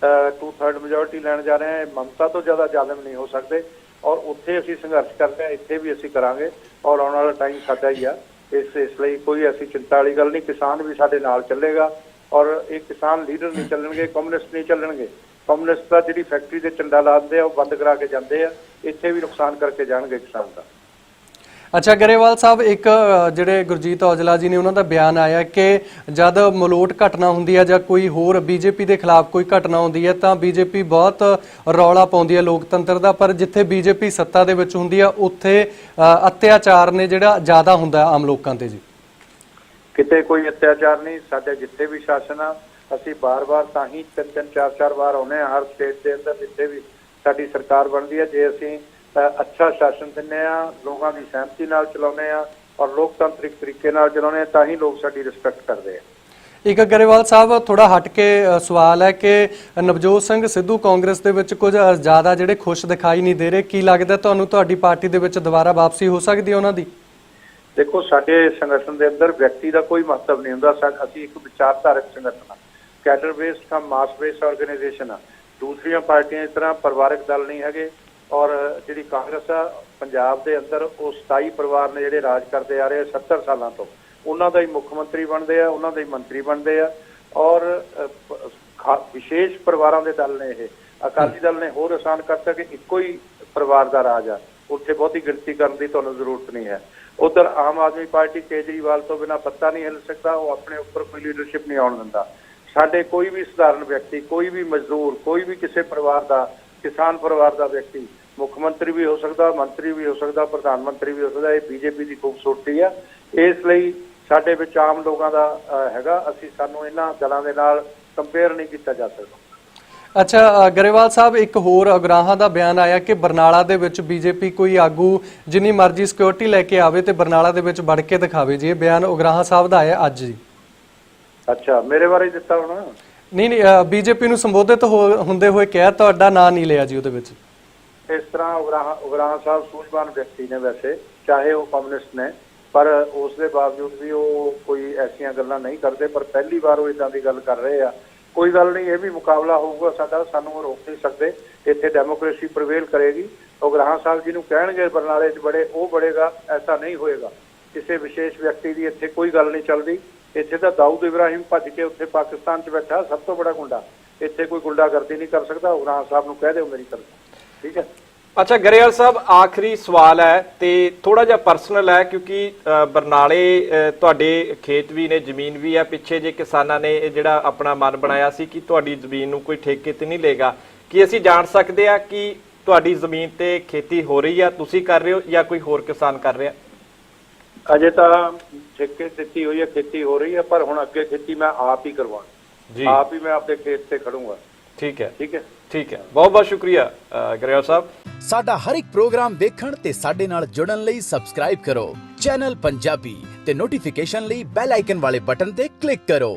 2/3 ਮੈਜੋਰਟੀ ਲੈਣ ਜਾ ਰਹੇ ਹਾਂ। ਮਮਤਾ ਤੋਂ ਜ਼ਿਆਦਾ ਜ਼ਾਲਮ ਨਹੀਂ ਹੋ ਸਕਦੇ ਔਰ ਉੱਥੇ ਅਸੀਂ ਸੰਘਰਸ਼ ਕਰਦੇ ਹਾਂ, ਇੱਥੇ ਵੀ ਅਸੀਂ ਕਰਾਂਗੇ ਔਰ ਆਉਣ ਵਾਲਾ ਟਾਈਮ ਸਾਡਾ ਹੀ ਆ। ਇਸ ਲਈ ਕੋਈ ਐਸੀ ਚਿੰਤਾ ਵਾਲੀ ਗੱਲ ਨਹੀਂ। ਕਿਸਾਨ ਵੀ ਸਾਡੇ ਨਾਲ ਚੱਲੇਗਾ ਔਰ ਇਹ ਕਿਸਾਨ ਲੀਡਰ ਨਹੀਂ ਚੱਲਣਗੇ, ਕਮਿਊਨਿਸਟ ਨਹੀਂ ਚੱਲਣਗੇ। ਕਮਿਊਨਿਸਟ ਦਾ ਜਿਹੜੀ ਫੈਕਟਰੀ ਦੇ ਝੰਡਾ ਲਾਉਂਦੇ ਆ ਉਹ ਬੰਦ ਕਰਾ ਕੇ ਜਾਂਦੇ ਆ, ਇੱਥੇ ਵੀ ਨੁਕਸਾਨ ਕਰਕੇ ਜਾਣਗੇ ਕਿਸਾਨ ਦਾ। ਅੱਛਾ ਗਰੇਵਾਲ ਸਾਹਿਬ, ਇੱਕ ਜਿਹੜੇ ਗੁਰਜੀਤ ਔਜਲਾ ਜੀ ਨੇ ਉਹਨਾਂ ਦਾ ਬਿਆਨ ਆਇਆ ਕਿ ਜਦ ਮਲੋਟ ਘਟਨਾ ਹੁੰਦੀ ਹੈ ਜਾਂ ਕੋਈ ਹੋਰ ਬੀਜੇਪੀ ਦੇ ਖਿਲਾਫ ਕੋਈ ਘਟਨਾ ਹੁੰਦੀ ਹੈ ਤਾਂ ਬੀਜੇਪੀ ਬਹੁਤ ਰੌਲਾ ਪਾਉਂਦੀ ਹੈ ਲੋਕਤੰਤਰ ਦਾ, ਪਰ ਜਿੱਥੇ ਬੀਜੇਪੀ ਸੱਤਾ ਦੇ ਵਿੱਚ ਹੁੰਦੀ ਆ ਉੱਥੇ ਅਤਿਆਚਾਰ ਨੇ ਜਿਹੜਾ ਜ਼ਿਆਦਾ ਹੁੰਦਾ ਆਮ ਲੋਕਾਂ ਤੇ। ਜੀ ਕਿਤੇ ਕੋਈ ਅਤਿਆਚਾਰ ਨਹੀਂ, ਸਾਡੇ ਜਿੱਥੇ ਵੀ ਸ਼ਾਸਨ ਆ ਅਸੀਂ ਬਾਰ-ਬਾਰ ਤਾਂ ਹੀ 3-3, 4-4 ਵਾਰ ਆਉਂਦੇ ਹਾਂ ਹਰ ਸਟੇਟ ਦੇ ਅੰਦਰ ਜਿੱਥੇ ਵੀ ਸਾਡੀ ਸਰਕਾਰ ਬਣਦੀ ਹੈ। ਜੇ ਅਸੀਂ ਅੱਛਾ ਸ਼ਾਸਨ ਦਿੰਦੇ ਆ, ਲੋਕਾਂ ਦੀ ਸਹਿਮਤੀ ਨਾਲ ਚਲਾਉਂਦੇ ਆ ਔਰ ਲੋਕਤੰਤਰਿਕ ਤਰੀਕੇ ਨਾਲ ਚਲਾਉਂਦੇ ਆ, ਤਾਂ ਹੀ ਲੋਕ ਸਾਡੀ ਰਿਸਪੈਕਟ ਕਰਦੇ ਆ। ਇੱਕ ਗਰੇਵਾਲ ਸਾਹਿਬ, ਥੋੜਾ ਹਟ ਕੇ ਸਵਾਲ ਹੈ ਕਿ ਨਵਜੋਤ ਸਿੰਘ ਸਿੱਧੂ ਕਾਂਗਰਸ ਦੇ ਵਿੱਚ ਕੁਝ ਜ਼ਿਆਦਾ ਜਿਹੜੇ ਖੁਸ਼ ਦਿਖਾਈ ਨਹੀਂ ਦੇ ਰਹੇ, ਕੀ ਲੱਗਦਾ ਤੁਹਾਨੂੰ ਤੁਹਾਡੀ ਪਾਰਟੀ ਦੇ ਵਿੱਚ ਦੁਬਾਰਾ ਵਾਪਸੀ ਹੋ ਸਕਦੀ ਹੈ ਉਹਨਾਂ ਦੀ? ਦੇਖੋ, ਸਾਡੇ ਸੰਗਠਨ ਦੇ ਅੰਦਰ ਵਿਅਕਤੀ ਦਾ ਕੋਈ ਮਹੱਤਵ ਨਹੀਂ ਹੁੰਦਾ। ਅਸੀਂ ਇੱਕ ਵਿਚਾਰਧਾਰਕ ਸੰਗਠਨ ਆ, ਕੈਡਰ ਬੇਸਡ ਕਮ ਮਾਸ ਬੇਸਡ ਆਰਗੇਨਾਈਜੇਸ਼ਨ ਆ। ਦੂਸਰੀਆਂ ਪਾਰਟੀਆਂ ਇਸ ਤਰ੍ਹਾਂ ਪਰਿਵਾਰਕ ਦਲ ਨਹੀਂ ਹੈਗੇ ਔਰ ਜਿਹੜੀ ਕਾਂਗਰਸ ਆ ਪੰਜਾਬ ਦੇ ਅੰਦਰ ਉਹ 27 ਪਰਿਵਾਰ ਨੇ ਜਿਹੜੇ ਰਾਜ ਕਰਦੇ ਆ ਰਹੇ 70 ਸਾਲਾਂ ਤੋਂ, ਉਹਨਾਂ ਦਾ ਹੀ ਮੁੱਖ ਮੰਤਰੀ ਬਣਦੇ ਆ, ਉਹਨਾਂ ਦੇ ਹੀ ਮੰਤਰੀ ਬਣਦੇ ਆ ਔਰ ਵਿਸ਼ੇਸ਼ ਪਰਿਵਾਰਾਂ ਦੇ ਦਲ ਨੇ ਇਹ। ਅਕਾਲੀ ਦਲ ਨੇ ਹੋਰ ਆਸਾਨ ਕਰਤਾ ਕਿ ਇੱਕੋ ਹੀ ਪਰਿਵਾਰ ਦਾ ਰਾਜ ਆ, ਉੱਥੇ ਬਹੁਤੀ ਗਿਣਤੀ ਕਰਨ ਦੀ ਤੁਹਾਨੂੰ ਜ਼ਰੂਰਤ ਨਹੀਂ ਹੈ। ਉਧਰ ਆਮ ਆਦਮੀ ਪਾਰਟੀ ਕੇਜਰੀਵਾਲ ਤੋਂ ਬਿਨਾਂ ਪੱਤਾ ਨਹੀਂ ਹਿੱਲ ਸਕਦਾ, ਉਹ ਆਪਣੇ ਉੱਪਰ ਕੋਈ ਲੀਡਰਸ਼ਿਪ ਨਹੀਂ ਆਉਣ ਦਿੰਦਾ। ਸਾਡੇ ਕੋਈ ਵੀ ਸਧਾਰਨ ਵਿਅਕਤੀ, ਕੋਈ ਵੀ ਮਜ਼ਦੂਰ, ਕੋਈ ਵੀ ਕਿਸੇ ਪਰਿਵਾਰ ਦਾ, ਕਿਸਾਨ ਪਰਿਵਾਰ ਦਾ ਵਿਅਕਤੀ ਮੁੱਖ ਮੰਤਰੀ ਵੀ ਹੋ ਸਕਦਾ, ਮੰਤਰੀ ਵੀ ਹੋ ਸਕਦਾ, ਪ੍ਰਧਾਨ ਮੰਤਰੀ ਵੀ ਹੋ ਸਕਦਾ। ਇਹ ਬੀਜੇਪੀ ਦੀ ਖੂਬਸੂਰਤੀ ਆ। ਇਸ ਲਈ ਸਾਡੇ ਵਿੱਚ ਆਮ ਲੋਕਾਂ ਦਾ ਹੈਗਾ, ਸਾਨੂੰ ਇਹਨਾਂ ਦਲਾਂ ਦੇ ਨਾਲ ਕੰਪੇਅਰ ਨਹੀਂ ਕੀਤਾ ਜਾ ਸਕਦਾ। ਅੱਛਾ ਗਰੇਵਾਲ ਸਾਹਿਬ, ਇੱਕ ਹੋਰ ਉਗਰਾਹਾਂ ਦਾ ਬਿਆਨ ਆਇਆ ਕਿ ਬਰਨਾਲਾ ਦੇ ਵਿੱਚ ਬੀਜੇਪੀ ਕੋਈ ਆਗੂ ਜਿੰਨੀ ਮਰਜ਼ੀ ਸਿਕਿਉਰਿਟੀ ਲੈ ਕੇ ਆਵੇ ਤੇ ਬਰਨਾਲਾ ਦੇ ਵਿੱਚ ਵੜ ਕੇ ਦਿਖਾਵੇ ਜੀ। ਇਹ ਬਿਆਨ ਉਗਰਾਹਾਂ ਸਾਹਿਬ ਦਾ ਆਇਆ ਅੱਜ ਜੀ। ਅੱਛਾ, ਮੇਰੇ ਬਾਰੇ ਦਿੱਤਾ ਹੁਣ? ਨਹੀਂ, ਬੀਜੇਪੀ ਨੂੰ ਸੰਬੋਧਿਤ ਹੁੰਦੇ ਹੋਏ ਕਿਹਾ, ਤੁਹਾਡਾ ਨਾਂ ਨਹੀਂ ਲਿਆ ਜੀ ਉਹਦੇ ਵਿੱਚ। ਇਸ ਤਰ੍ਹਾਂ ਉਗਰਾਹਾਂ ਸਾਹਿਬ ਸੂਝਵਾਨ ਵਿਅਕਤੀ ਨੇ, ਵੈਸੇ ਚਾਹੇ ਉਹ ਕਮਿਊਨਿਸਟ ਨੇ, ਪਰ ਉਸ ਦੇ ਬਾਵਜੂਦ ਵੀ ਉਹ ਕੋਈ ਐਸੀਆਂ ਗੱਲਾਂ ਨਹੀਂ ਕਰਦੇ। ਪਰ ਪਹਿਲੀ ਵਾਰ ਉਹ ਇਦਾਂ ਦੀ ਗੱਲ ਕਰ ਰਹੇ ਆ। ਕੋਈ ਗੱਲ ਨਹੀਂ, ਇਹ ਵੀ ਮੁਕਾਬਲਾ ਹੋਊਗਾ ਸਾਡਾ, ਸਾਨੂੰ ਉਹ ਰੋਕ ਨਹੀਂ ਸਕਦੇ। ਇੱਥੇ ਡੈਮੋਕ੍ਰੇਸੀ ਪ੍ਰਵੇਲ ਕਰੇਗੀ। ਉਗਰਾਹਾਂ ਸਾਹਿਬ ਜੀ ਨੂੰ ਕਹਿਣਗੇ ਬਰਨਾਲੇ 'ਚ ਬੜੇ, ਉਹ ਬੜੇਗਾ, ਐਸਾ ਨਹੀਂ ਹੋਏਗਾ। ਕਿਸੇ ਵਿਸ਼ੇਸ਼ ਵਿਅਕਤੀ ਦੀ ਇੱਥੇ ਕੋਈ ਗੱਲ ਨਹੀਂ ਚੱਲਦੀ। ਇੱਥੇ ਤਾਂ ਦਾਊਦ ਇਬਰਾਹਿਮ ਭੱਜ ਕੇ ਉੱਥੇ ਪਾਕਿਸਤਾਨ 'ਚ ਬੈਠਾ, ਸਭ ਤੋਂ ਬੜਾ ਗੁੰਡਾ। ਇੱਥੇ ਕੋਈ ਗੁੰਡਾਗਰਦੀ ਨਹੀਂ ਕਰ ਸਕਦਾ। ਉਗਰਾਹਾਂ ਸਾਹਿਬ ਨੂੰ ਕਹਿ ਦਿਓ ਮੇਰੀ ਗੱਲ, ਠੀਕ ਹੈ। ਅੱਛਾ ਗਰੇਵਾਲ ਸਾਹਿਬ, ਆਖਰੀ ਸਵਾਲ ਹੈ ਤੇ ਥੋੜਾ ਜਿਹਾ ਪਰਸਨਲ ਹੈ, ਕਿਉਂਕਿ ਬਰਨਾਲੇ ਤੁਹਾਡੇ ਖੇਤ ਵੀ ਨੇ, ਜ਼ਮੀਨ ਵੀ ਹੈ। ਪਿੱਛੇ ਜੇ ਕਿਸਾਨਾਂ ਨੇ ਜਿਹੜਾ ਆਪਣਾ ਮਨ ਬਣਾਇਆ ਸੀ ਕਿ ਤੁਹਾਡੀ ਜ਼ਮੀਨ ਨੂੰ ਕੋਈ ਠੇਕੇ ਤੇ ਨਹੀਂ ਲਏਗਾ, ਕੀ ਅਸੀਂ ਜਾਣ ਸਕਦੇ ਆ ਕਿ ਤੁਹਾਡੀ ਜ਼ਮੀਨ ਤੇ ਖੇਤੀ ਹੋ ਰਹੀ ਆ, ਤੁਸੀਂ ਕਰ ਰਹੇ ਹੋ ਜਾਂ ਕੋਈ ਹੋਰ ਕਿਸਾਨ ਕਰ ਰਿਹਾ? ਅਜੇ ਤਾਂ ਠੇਕੇ ਦਿੱਤੀ ਹੋਈ ਹੈ, ਖੇਤੀ ਹੋ ਰਹੀ ਹੈ, ਪਰ ਹੁਣ ਅੱਗੇ ਖੇਤੀ ਮੈਂ ਆਪ ਹੀ ਕਰਵਾਉਣੀ ਜੀ। ਆਪ ਹੀ ਮੈਂ ਆਪਣੇ ਖੇਤ ਤੇ ਖੜੂੰਗਾ। ਠੀਕ ਹੈ, ਠੀਕ ਹੈ, ਠੀਕ ਹੈ। ਬਹੁਤ ਬਹੁਤ ਸ਼ੁਕਰੀਆ ਗਰੇਵਾਲ ਸਾਹਿਬ। ਸਾਡਾ ਹਰ ਇੱਕ ਪ੍ਰੋਗਰਾਮ ਦੇਖਣ ਤੇ ਸਾਡੇ ਨਾਲ ਜੁੜਨ ਲਈ ਸਬਸਕ੍ਰਾਈਬ ਕਰੋ ਚੈਨਲ ਪੰਜਾਬੀ ਤੇ ਨੋਟੀਫਿਕੇਸ਼ਨ ਲਈ ਬੈਲ ਆਈਕਨ ਵਾਲੇ ਬਟਨ ਤੇ ਕਲਿੱਕ ਕਰੋ।